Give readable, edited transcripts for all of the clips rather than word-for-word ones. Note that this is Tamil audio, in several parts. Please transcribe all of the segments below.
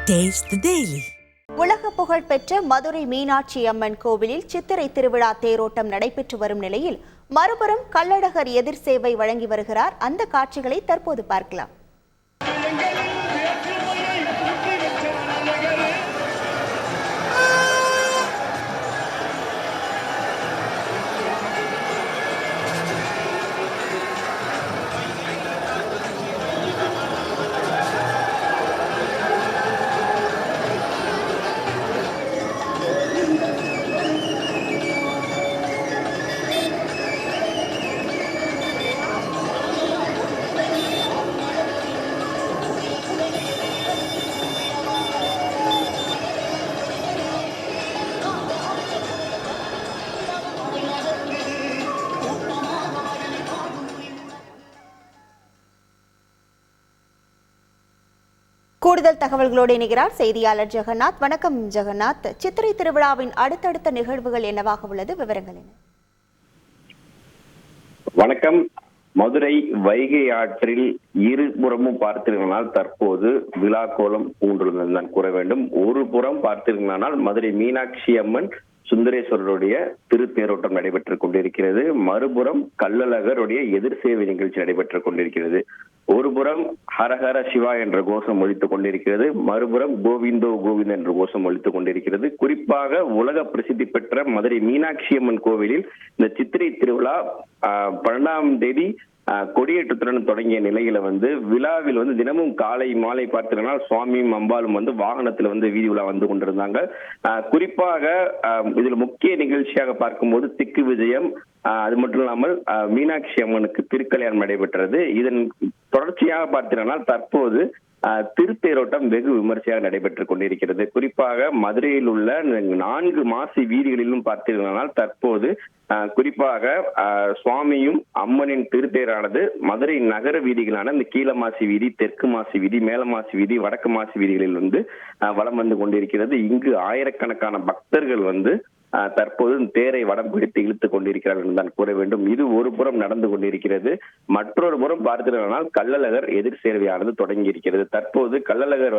Taste the Daily. உலக புகழ் பெற்ற மதுரை மீனாட்சி அம்மன் கோவிலில் சித்திரை திருவிழா தேரோட்டம் நடைபெற்று வரும் நிலையில் மறுபுறம் கள்ளழகர் எதிர் சேவை வழங்கி வருகிறார். அந்த காட்சிகளை தற்போது பார்க்கலாம். கூடுதல் தகவல்களோடு இணைகிறார் செய்தியாளர் ஜெகநாத். வணக்கம் ஜெகநாத். சித்திரை திருவிழாவின் அடுத்தடுத்த நிகழ்வுகள் என்னவாக உள்ளது, விவரங்கள் என்ன? வணக்கம். மதுரை வைகை ஆற்றில் இருபுறமும் பார்த்தீர்களானால் தற்போது விழா கோலம் பூண்டுள்ளது தான் கூற வேண்டும். ஒரு புறம் பார்த்தீர்களானால் மதுரை மீனாட்சி அம்மன் சுந்தரேஸ்வரருடைய திருத்தேரோட்டம் நடைபெற்றுக் கொண்டிருக்கிறது. மறுபுறம் கள்ளழகருடைய எதிர் சேவை நிகழ்ச்சி நடைபெற்றுக் கொண்டிருக்கிறது. ஒருபுறம் ஹரஹர சிவா என்ற கோஷம் ஒலித்துக் கொண்டிருக்கிறது, மறுபுறம் கோவிந்தோ கோவிந்த் என்ற கோஷம் ஒலித்துக் கொண்டிருக்கிறது. குறிப்பாக உலக பிரசித்தி பெற்ற மதுரை மீனாட்சி அம்மன் கோவிலில் இந்த சித்திரை திருவிழா 12ஆம் தேதி கொடியேற்றத்துடன் தொடங்கிய நிலையில விழாவில் தினமும் காலை மாலை பார்த்தீங்கன்னா சுவாமியும் அம்பாலும் வாகனத்துல வீதி உலா வந்து கொண்டிருந்தாங்க. குறிப்பாக இதுல முக்கிய நிகழ்ச்சியாக பார்க்கும்போது திக்கு விஜயம், அது மட்டும் இல்லாமல் மீனாட்சி அம்மனுக்கு திருக்கல்யாணம் நடைபெற்றது. இதன் தொடர்ச்சியாக பார்த்தீங்கன்னா தற்போது திருத்தேரோட்டம் வெகு விமர்சையாக நடைபெற்றுக் கொண்டிருக்கிறது. குறிப்பாக மதுரையில் உள்ள 4 மாசி வீதிகளிலும் பார்த்தீர்களானால் தற்போது குறிப்பாக சுவாமியும் அம்மனின் திருத்தேரானது மதுரை நகர வீதிகளான இந்த கீழ மாசி வீதி, தெற்கு மாசி வீதி, மேல மாசி வீதி, வடக்கு மாசி வீதிகளில் வலம் வந்து கொண்டிருக்கிறது. இங்கு ஆயிரக்கணக்கான பக்தர்கள் தற்போது தேரை வடம் பிடித்து இழுத்துக் கொண்டிருக்கிறார்கள் என்று தான் கூற வேண்டும். இது ஒரு புறம் நடந்து கொண்டிருக்கிறது. மற்றொரு புறம் பார்த்தீர்களானால் கள்ளழகர் எதிர் சேவையானது தொடங்கி இருக்கிறது. தற்போது கள்ளழகர்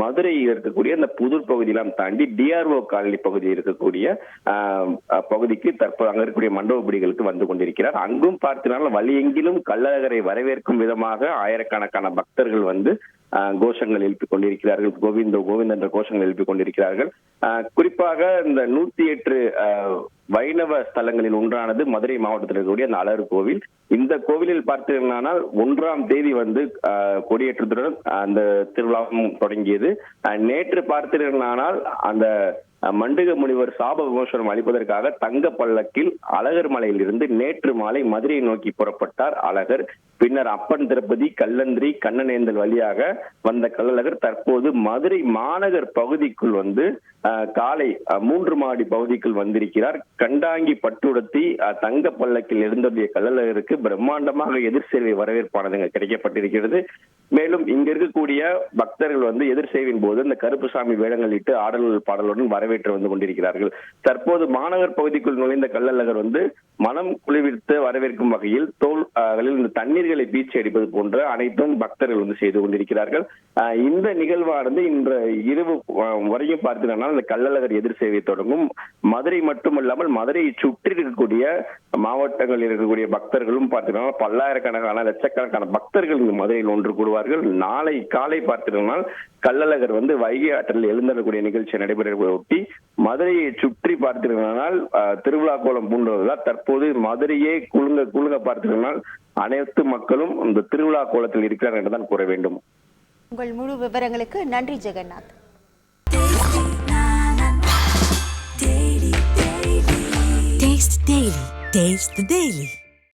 மதுரையில் இருக்கக்கூடிய அந்த புதூர் பகுதியெல்லாம் தாண்டி டிஆர்ஓ காலனி பகுதியில் இருக்கக்கூடிய பகுதிக்கு தற்போது அங்க இருக்கக்கூடிய மண்டபப்பிடிகளுக்கு வந்து கொண்டிருக்கிறார். அங்கும் பார்த்தீங்கன்னா வழியெங்கிலும் கள்ளழகரை வரவேற்கும் விதமாக ஆயிரக்கணக்கான பக்தர்கள் கோஷங்கள் எழுப்பிக் கொண்டிருக்கிறார்கள். கோவிந்தோ கோவிந்த் என்ற கோஷங்கள் எழுப்பிக் கொண்டிருக்கிறார்கள். குறிப்பாக இந்த 108 வைணவ ஸ்தலங்களில் ஒன்றானது மதுரை மாவட்டத்தில் இருக்கக்கூடிய அந்த அழகர் கோவில். இந்த கோவிலில் பார்த்தீர்களானால் 1ஆம் தேதி கொடியேற்றத்துடன் அந்த திருவிழாவும் தொடங்கியது. நேற்று பார்த்தீர்களானால் அந்த மண்டுக முனிவர் சாப விமோசனம் அளிப்பதற்காக தங்க பல்லக்கில் அழகர் மலையில் இருந்து நேற்று மாலை மதுரையை நோக்கி புறப்பட்டார் அழகர். பின்னர் அப்பன் திருப்பதி, கல்லந்திரி, கண்ணனேந்தல் வழியாக வந்த கள்ளழகர் தற்போது மதுரை மாநகர் பகுதிக்குள் காலை 3 மாடி பகுதிக்குள் வந்திருக்கிறார். கண்டாங்கி பட்டுடுத்தி தங்க பல்லக்கில் எழுந்தடைய கள்ளழகருக்கு பிரம்மாண்டமாக எதிர் சேவை வரவேற்பானது கிடைக்கப்பட்டிருக்கிறது. மேலும் இங்க இருக்கக்கூடிய பக்தர்கள் எதிர் சேவையின் போது இந்த கருப்புசாமி வேடங்கள் இட்டு ஆடல் பாடலுடன் வரவேற்று வந்து கொண்டிருக்கிறார்கள். தற்போது மாநகர் பகுதிக்குள் நுழைந்த கள்ளழகர் மனம் குளிர்வித்து வரவேற்கும் வகையில் தோள்களில் இந்த தண்ணீர்களை பீச்சி அடிப்பது போன்ற அனைத்தும் பக்தர்கள் செய்து கொண்டிருக்கிறார்கள். இந்த நிகழ்வானது இன்று இரவு வரையும் பார்த்தீங்கன்னா இந்த கள்ளழகர் எதிர் சேவை தொடங்கும். மதுரை மட்டுமல்லாமல் மதுரையை சுற்றி இருக்கக்கூடிய மாவட்டங்களில் இருக்கக்கூடிய பக்தர்களும் பார்த்தீங்கன்னா பல்லாயிரக்கணக்கான லட்சக்கணக்கான பக்தர்கள் இந்த மதுரையில் ஒன்று கூடுவார்கள். நாளை காலை பார்த்தீங்கன்னா கள்ளழகர் வைகை ஆற்றில் எழுந்தக்கூடிய நிகழ்ச்சி நடைபெறொட்டி மதுரையை சுற்றி பார்த்தீர்களால் திருவிழா கோலம் பூண்டுவதால் தற்போது மதுரையே குலுங்க பார்த்தீர்களால் அனைத்து மக்களும் இந்த திருவிழா கோலத்தில் இருக்கிறார் என்றுதான் கூற வேண்டும். உங்கள் முழு விவரங்களுக்கு நன்றி ஜெகநாத். Taste the Daily.